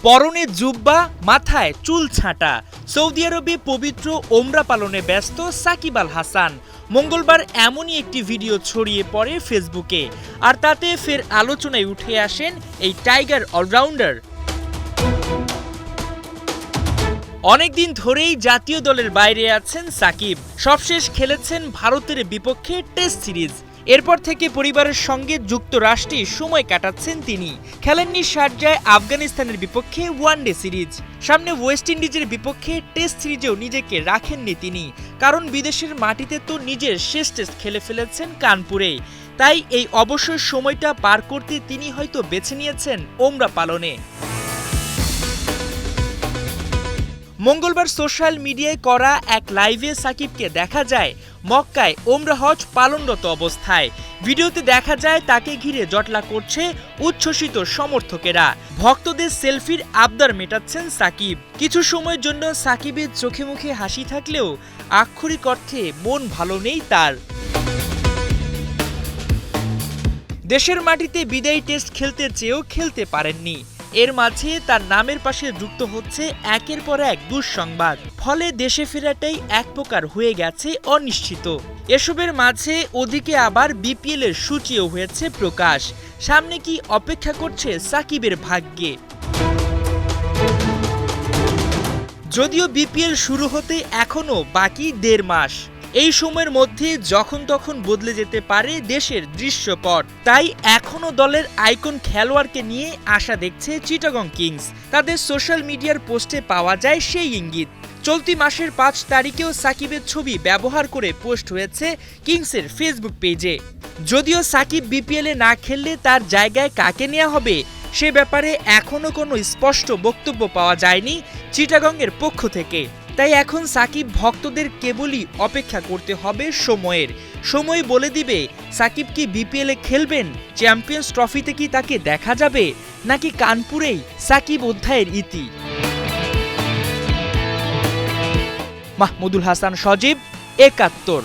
পরনে জুব্বা, মাথায় চুল ছাঁটা। সৌদি আরবে পবিত্র ওমরা পালনে ব্যস্ত সাকিব আল হাসান। মঙ্গলবার এমনই একটি ভিডিও ছড়িয়ে পড়ে ফেসবুকে, আর তাতে ফের আলোচনায় উঠে আসেন এই টাইগার অলরাউন্ডার। অনেকদিন ধরেই জাতীয় দলের বাইরে আছেন সাকিব। সবশেষ খেলেছেন ভারতের বিপক্ষে টেস্ট সিরিজ। এরপর থেকে পরিবারের সঙ্গে যুক্তরাষ্ট্রে সময় কাটাচ্ছেন তিনি। খেলেননি শারজায় আফগানিস্তানের বিপক্ষে ওয়ানডে সিরিজ। সামনে ওয়েস্ট ইন্ডিজের বিপক্ষে টেস্ট সিরিজেও নিজেকে রাখেননি তিনি, কারণ বিদেশের মাটিতে তো নিজের শেষ টেস্ট খেলে ফেলেছেন কানপুরে। তাই এই অবসর সময়টা পার করতে তিনি হয়তো বেছে নিয়েছেন ওমরা পালনে। মঙ্গলবার সোশ্যাল মিডিয়ায় করা এক লাইভে সাকিবকে দেখা যায় মক্কায় ওমরা হজ পালনরত অবস্থায়। ভিডিওতে দেখা যায় তাকে ঘিরে জটলা করছে উচ্ছ্বসিত সমর্থকেরা। ভক্তদের সেলফির আবদার মেটাচ্ছেন সাকিব। কিছু সময়ের জন্য সাকিবের চোখে মুখে হাসি থাকলেও আক্ষরিক অর্থে মন ভালো নেই তার। দেশের মাটিতে বিদায়ী টেস্ট খেলতে চেয়েও খেলতে পারেননি। এর মাঝে তার নামের পাশে যুক্ত হচ্ছে একের পর এক দুঃসংবাদ। ফলে দেশে ফেরাটাই এক প্রকার হয়ে গেছে অনিশ্চিত। এসবের মাঝে ওদিকে আবার বিপিএল এর সূচিও হয়েছে প্রকাশ। সামনে কি অপেক্ষা করছে সাকিবের ভাগ্যে? যদিও বিপিএল শুরু হতে এখনো বাকি 1.5 মাস। এই সময়ের মধ্যে যখন তখন বদলে যেতে পারে দেশের দৃশ্যপট। তাই এখনো দলের আইকন খেলোয়াড়কে নিয়ে আশা দেখছে চিটাগং কিংস। তাদের সোশ্যাল মিডিয়ার পোস্টে পাওয়া যায় সেই ইঙ্গিত। চলতি মাসের 5 তারিখেও সাকিবের ছবি ব্যবহার করে পোস্ট হয়েছে কিংসের ফেসবুক পেজে। যদিও সাকিব বিপিএলে না খেললে তার জায়গায় কাকে নেওয়া হবে সে ব্যাপারে এখনো কোনো স্পষ্ট বক্তব্য পাওয়া যায়নি চিটাগংয়ের পক্ষ থেকে। তাই এখন সাকিব ভক্তদের কেবলই অপেক্ষা করতে হবে সময়ের। সময় বলে দিবে সাকিব কি বিপিএলে খেলবেন, চ্যাম্পিয়ন্স ট্রফিতে কি তাকে দেখা যাবে, নাকি কানপুরেই সাকিব অধ্যায়ের ইতি। মাহমুদুল হাসান সজীব, ৭১।